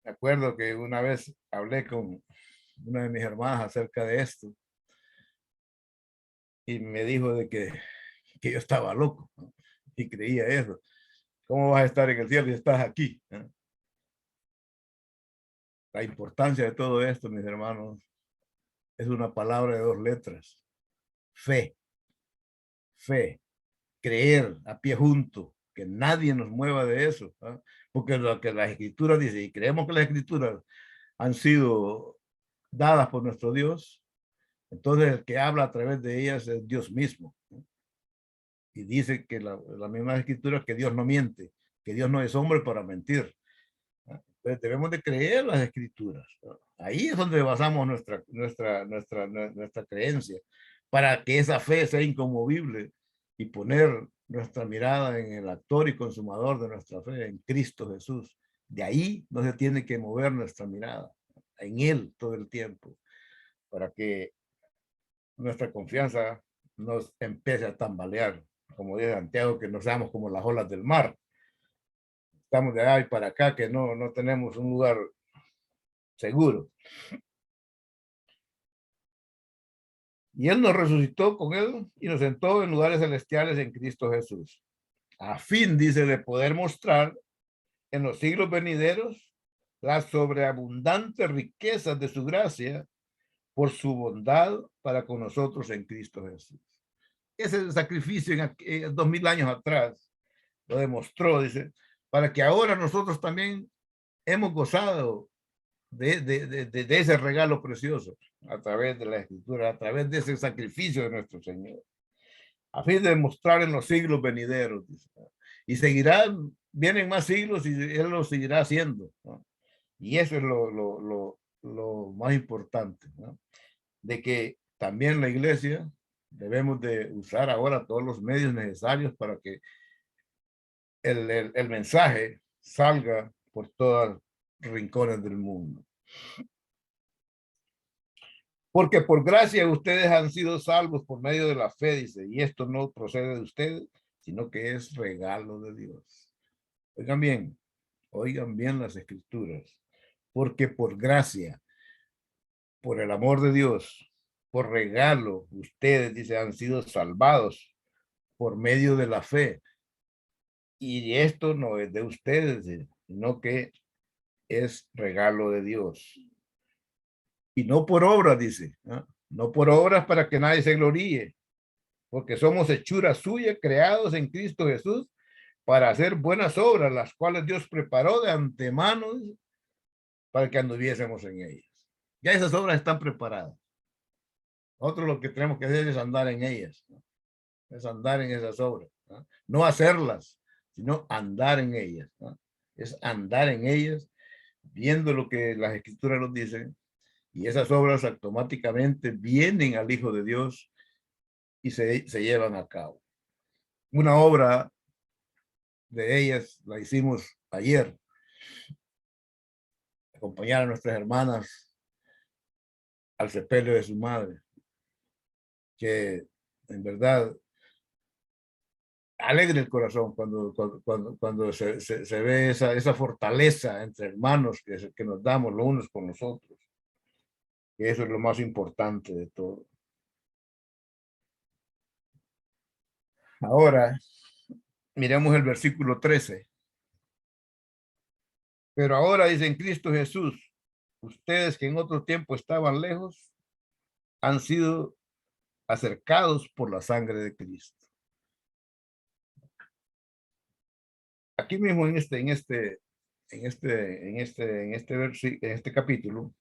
[SPEAKER 1] Me acuerdo que una vez hablé con una de mis hermanas acerca de esto y me dijo de que yo estaba loco, ¿no? Y creía eso. ¿Cómo vas a estar en el cielo y estás aquí? ¿No? La importancia de todo esto, mis hermanos, es una palabra de dos letras. Fe, fe, creer a pie junto, que nadie nos mueva de eso, ¿no? Porque lo que las escrituras dicen, y creemos que las escrituras han sido dadas por nuestro Dios, entonces el que habla a través de ellas es Dios mismo, ¿no? Y dice que la misma escritura que Dios no miente, que Dios no es hombre para mentir, ¿no? Entonces debemos de creer las escrituras, ¿no? Ahí es donde basamos nuestra creencia, para que esa fe sea inconmovible y poner nuestra mirada en el actor y consumador de nuestra fe, en Cristo Jesús. De ahí no se tiene que mover nuestra mirada, en Él todo el tiempo, para que nuestra confianza nos empiece a tambalear, como dice Santiago, que no seamos como las olas del mar. Estamos de allá y para acá, que no tenemos un lugar seguro. Y Él nos resucitó con Él y nos sentó en lugares celestiales en Cristo Jesús, a fin, dice, de poder mostrar en los siglos venideros las sobreabundantes riquezas de su gracia por su bondad para con nosotros en Cristo Jesús. Ese sacrificio en 2000 años atrás lo demostró, dice, para que ahora nosotros también hemos gozado de ese regalo precioso a través de la escritura, a través de ese sacrificio de nuestro Señor, a fin de mostrar en los siglos venideros, dice, y seguirán, vienen más siglos y Él lo seguirá haciendo, ¿no? Y eso es lo más importante, ¿no? De que también la iglesia debemos de usar ahora todos los medios necesarios para que el mensaje salga por todos los rincones del mundo. Porque por gracia ustedes han sido salvos por medio de la fe, dice, y esto no procede de ustedes, sino que es regalo de Dios. Oigan bien las escrituras, porque por gracia, por el amor de Dios, por regalo, ustedes, dice, han sido salvados por medio de la fe. Y esto no es de ustedes, sino que es regalo de Dios. Y no por obras, dice, ¿no? No por obras para que nadie se gloríe, porque somos hechura suya, creados en Cristo Jesús, para hacer buenas obras, las cuales Dios preparó de antemano para que anduviésemos en ellas. Ya esas obras están preparadas. Nosotros lo que tenemos que hacer es andar en ellas, ¿no? Es andar en esas obras, ¿no? No hacerlas, sino andar en ellas, ¿no? Es andar en ellas, viendo lo que las escrituras nos dicen, y esas obras automáticamente vienen al Hijo de Dios y se llevan a cabo. Una obra de ellas la hicimos ayer, acompañar a nuestras hermanas al sepelio de su madre, que en verdad alegra el corazón cuando se ve esa fortaleza entre hermanos que nos damos los unos con los otros. Y eso es lo más importante de todo. Ahora, miremos el versículo 13. Pero ahora, dice, en Cristo Jesús, ustedes que en otro tiempo estaban lejos, han sido acercados por la sangre de Cristo. Aquí mismo en este capítulo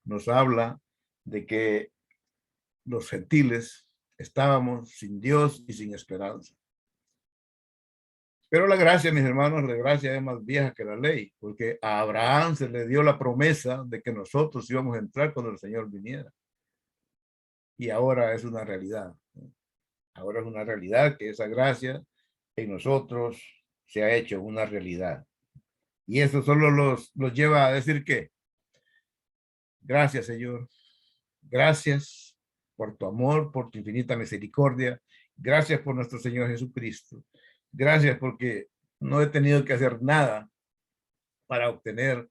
[SPEAKER 1] nos habla de que los gentiles estábamos sin Dios y sin esperanza. Pero la gracia, mis hermanos, la gracia es más vieja que la ley, porque a Abraham se le dio la promesa de que nosotros íbamos a entrar cuando el Señor viniera. Y ahora es una realidad. Ahora es una realidad que esa gracia en nosotros se ha hecho una realidad. Y eso solo los lleva a decir que, gracias, Señor. Gracias por tu amor, por tu infinita misericordia. Gracias por nuestro Señor Jesucristo. Gracias porque no he tenido que hacer nada para obtener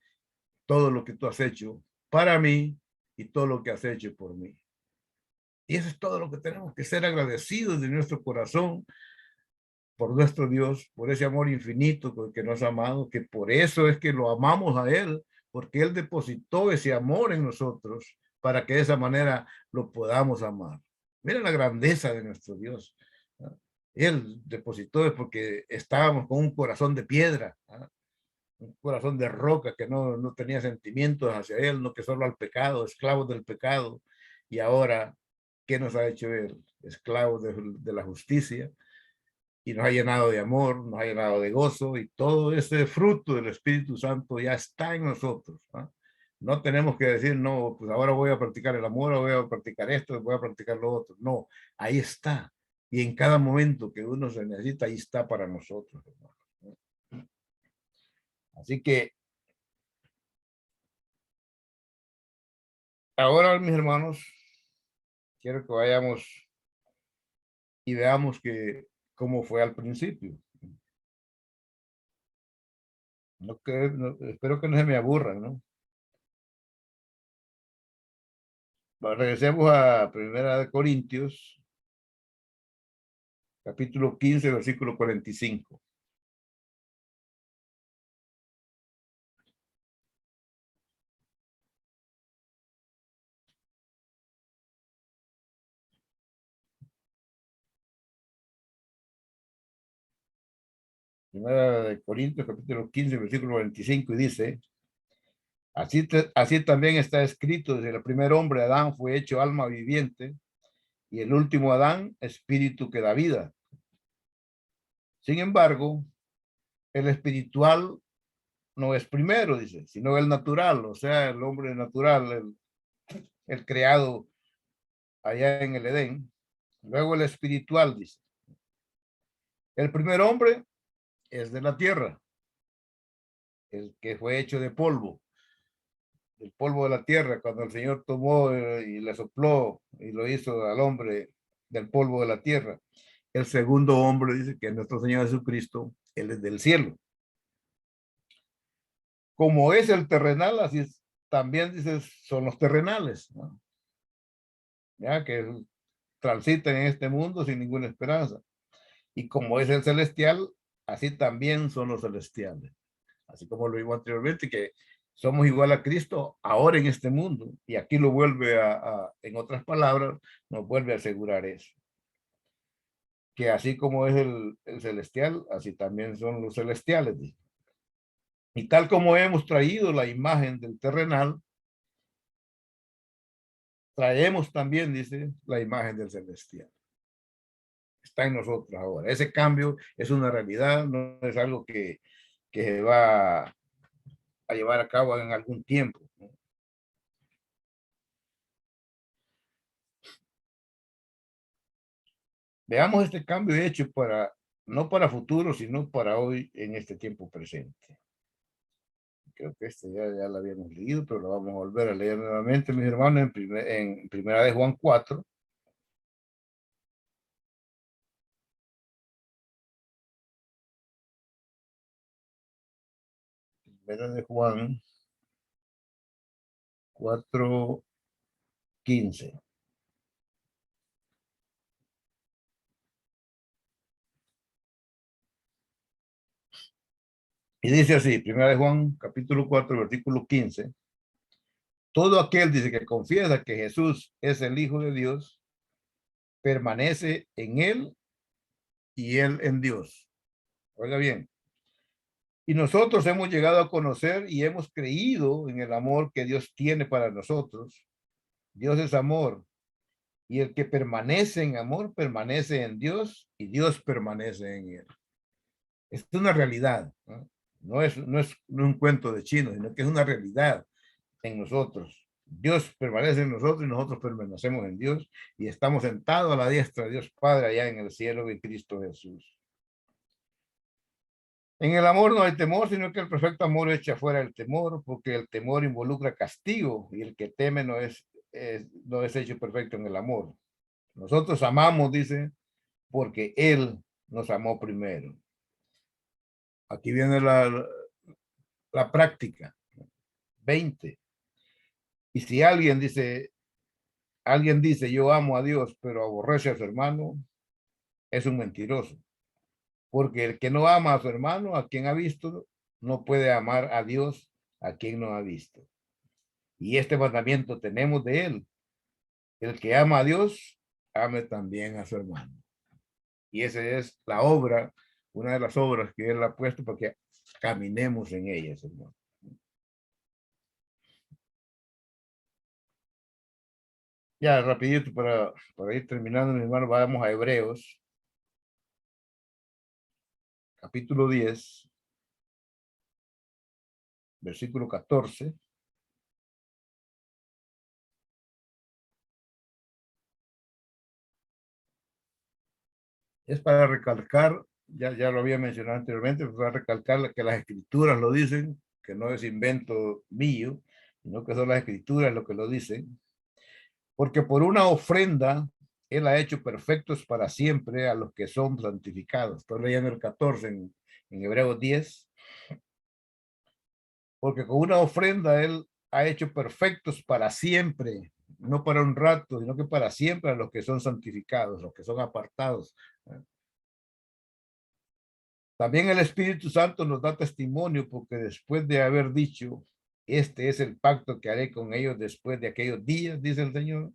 [SPEAKER 1] todo lo que tú has hecho para mí y todo lo que has hecho por mí. Y eso es todo lo que tenemos que ser agradecidos de nuestro corazón por nuestro Dios, por ese amor infinito con el que nos ha amado, que por eso es que lo amamos a Él, porque Él depositó ese amor en nosotros para que de esa manera lo podamos amar. Mira la grandeza de nuestro Dios. ¿No? Él depositó es porque estábamos con un corazón de piedra, ¿no? Un corazón de roca que no tenía sentimientos hacia Él, no que solo al pecado, esclavos del pecado. Y ahora, ¿qué nos ha hecho Él? Esclavos de la justicia, y nos ha llenado de amor, nos ha llenado de gozo, y todo ese fruto del Espíritu Santo ya está en nosotros. ¿No? No tenemos que decir, no, pues ahora voy a practicar el amor, voy a practicar esto, voy a practicar lo otro. No, ahí está. Y en cada momento que uno se necesita, ahí está para nosotros, hermanos. Así que ahora, mis hermanos, quiero que vayamos y veamos que cómo fue al principio. No, espero que no se me aburran, ¿no? Regresemos a Primera de Corintios, capítulo 15, versículo 45. Primera de Corintios, capítulo 15, versículo 45, y dice, así también está escrito, desde el primer hombre, Adán, fue hecho alma viviente, y el último Adán, espíritu que da vida. Sin embargo, el espiritual no es primero, dice, sino el natural, o sea, el hombre natural, el creado allá en el Edén. Luego el espiritual, dice. El primer hombre es de la tierra, el que fue hecho de polvo, del polvo de la tierra, cuando el Señor tomó y le sopló y lo hizo al hombre del polvo de la tierra. El segundo hombre dice que nuestro Señor Jesucristo, Él es del cielo. Como es el terrenal, así es, también dice, son los terrenales, ¿no? Ya que transitan en este mundo sin ninguna esperanza. Y como es el celestial, así también son los celestiales. Así como lo vimos anteriormente, que somos igual a Cristo ahora en este mundo. Y aquí lo vuelve en otras palabras, nos vuelve a asegurar eso. Que así como es el celestial, así también son los celestiales. Y tal como hemos traído la imagen del terrenal, traemos también, dice, la imagen del celestial. Está en nosotros ahora. Ese cambio es una realidad, no es algo que se va a llevar a cabo en algún tiempo, ¿no? Veamos este cambio hecho para, no para futuro, sino para hoy en este tiempo presente. Creo que este ya lo habíamos leído, pero lo vamos a volver a leer nuevamente, mis hermanos, en Primera de Juan 4. Primera de Juan 4:15. Y dice así, Primera de Juan, capítulo 4, versículo 15. Todo aquel, dice, que confiesa que Jesús es el Hijo de Dios, permanece en él y él en Dios. Oiga bien. Y nosotros hemos llegado a conocer y hemos creído en el amor que Dios tiene para nosotros. Dios es amor. Y el que permanece en amor, permanece en Dios y Dios permanece en él. Es una realidad, ¿no? No es un cuento de chino, sino que es una realidad en nosotros. Dios permanece en nosotros y nosotros permanecemos en Dios y estamos sentados a la diestra de Dios Padre allá en el cielo de Cristo Jesús. En el amor no hay temor, sino que el perfecto amor echa fuera el temor, porque el temor involucra castigo y el que teme no es hecho perfecto en el amor. Nosotros amamos, dice, porque Él nos amó primero. Aquí viene la práctica. 20. Y si alguien dice, yo amo a Dios, pero aborrece a su hermano, es un mentiroso. Porque el que no ama a su hermano, a quien ha visto, no puede amar a Dios, a quien no ha visto. Y este mandamiento tenemos de Él. El que ama a Dios, ame también a su hermano. Y esa es la obra, una de las obras que Él ha puesto para que caminemos en ellas, hermano. Ya, rapidito para ir terminando, mi hermano, vamos a Hebreos, capítulo 10, versículo 14. Es para recalcar, ya lo había mencionado anteriormente, para recalcar que las escrituras lo dicen, que no es invento mío, sino que son las escrituras lo que lo dicen, porque por una ofrenda Él ha hecho perfectos para siempre a los que son santificados. Estoy leyendo el 14 en Hebreos 10, porque con una ofrenda Él ha hecho perfectos para siempre, no para un rato, sino que para siempre a los que son santificados, los que son apartados. También el Espíritu Santo nos da testimonio porque después de haber dicho, este es el pacto que haré con ellos después de aquellos días, dice el Señor,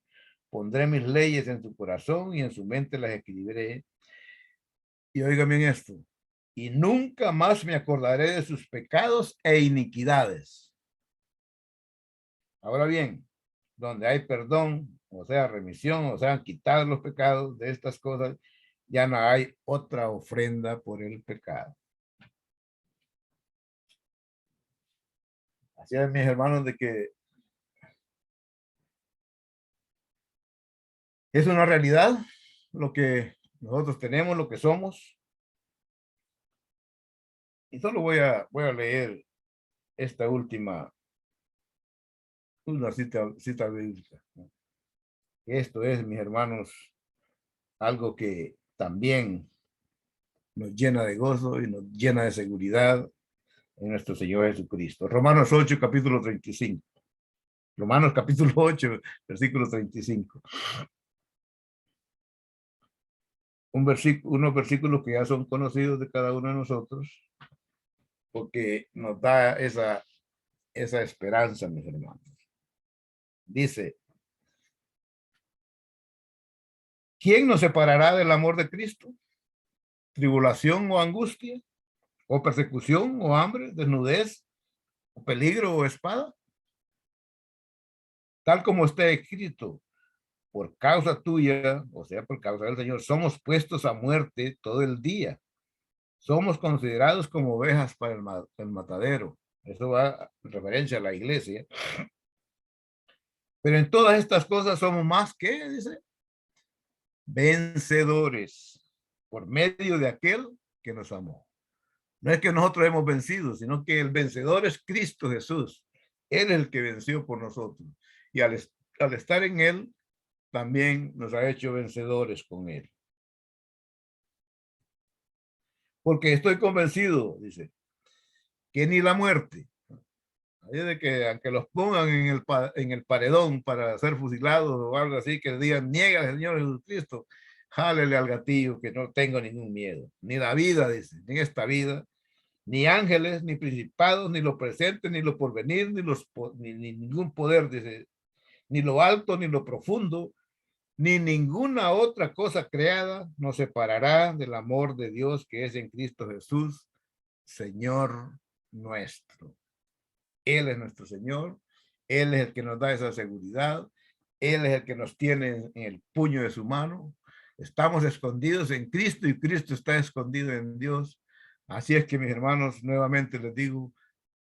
[SPEAKER 1] pondré mis leyes en su corazón y en su mente las escribiré. Y oigan bien esto, y nunca más me acordaré de sus pecados e iniquidades. Ahora bien, donde hay perdón, o sea, remisión, o sea, quitar los pecados de estas cosas, ya no hay otra ofrenda por el pecado. Así es, mis hermanos, de que es una realidad lo que nosotros tenemos, lo que somos. Y solo voy a leer esta una cita bíblica. Esto es, mis hermanos, algo que también nos llena de gozo y nos llena de seguridad en nuestro Señor Jesucristo. Romanos 8, capítulo 35. Romanos capítulo 8, versículo 35. Unos versículos que ya son conocidos de cada uno de nosotros, porque nos da esa esperanza, mis hermanos. Dice, ¿quién nos separará del amor de Cristo? ¿Tribulación o angustia? ¿O persecución o hambre? ¿Desnudez? ¿O peligro o espada? Tal como está escrito, por causa tuya, o sea, por causa del Señor, somos puestos a muerte todo el día. Somos considerados como ovejas para el matadero. Eso va en referencia a la iglesia. Pero en todas estas cosas somos más que, dice, vencedores por medio de aquel que nos amó. No es que nosotros hemos vencido, sino que el vencedor es Cristo Jesús. Él es el que venció por nosotros. Y al estar en Él, también nos ha hecho vencedores con Él. Porque estoy convencido, dice, que ni la muerte, de que aunque los pongan en el paredón para ser fusilados o algo así, que digan, niega al Señor Jesucristo, jálele al gatillo que no tengo ningún miedo. Ni la vida, dice, ni esta vida, ni ángeles, ni principados, ni lo presente, ni lo porvenir, ni ningún poder, dice, ni lo alto, ni lo profundo, ni ninguna otra cosa creada nos separará del amor de Dios que es en Cristo Jesús, Señor nuestro. Él es nuestro Señor, Él es el que nos da esa seguridad, Él es el que nos tiene en el puño de su mano. Estamos escondidos en Cristo y Cristo está escondido en Dios. Así es que, mis hermanos, nuevamente les digo,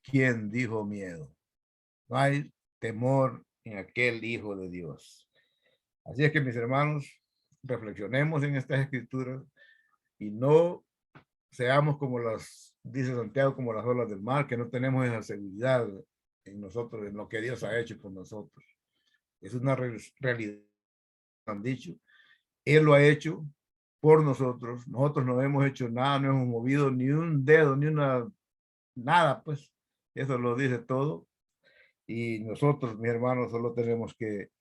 [SPEAKER 1] ¿quién dijo miedo? No hay temor en aquel Hijo de Dios. Así es que, mis hermanos, reflexionemos en estas escrituras y no seamos como dice Santiago, como las olas del mar, que no tenemos esa seguridad en nosotros, en lo que Dios ha hecho por nosotros. Es una realidad, han dicho. Él lo ha hecho por nosotros. Nosotros no hemos hecho nada, no hemos movido ni un dedo, ni una, nada, pues. Eso lo dice todo. Y nosotros, mis hermanos, solo tenemos que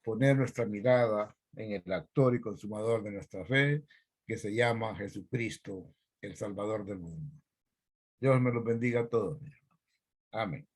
[SPEAKER 1] poner nuestra mirada en el actor y consumador de nuestra fe, que se llama Jesucristo, el Salvador del mundo. Dios me los bendiga a todos. Amén.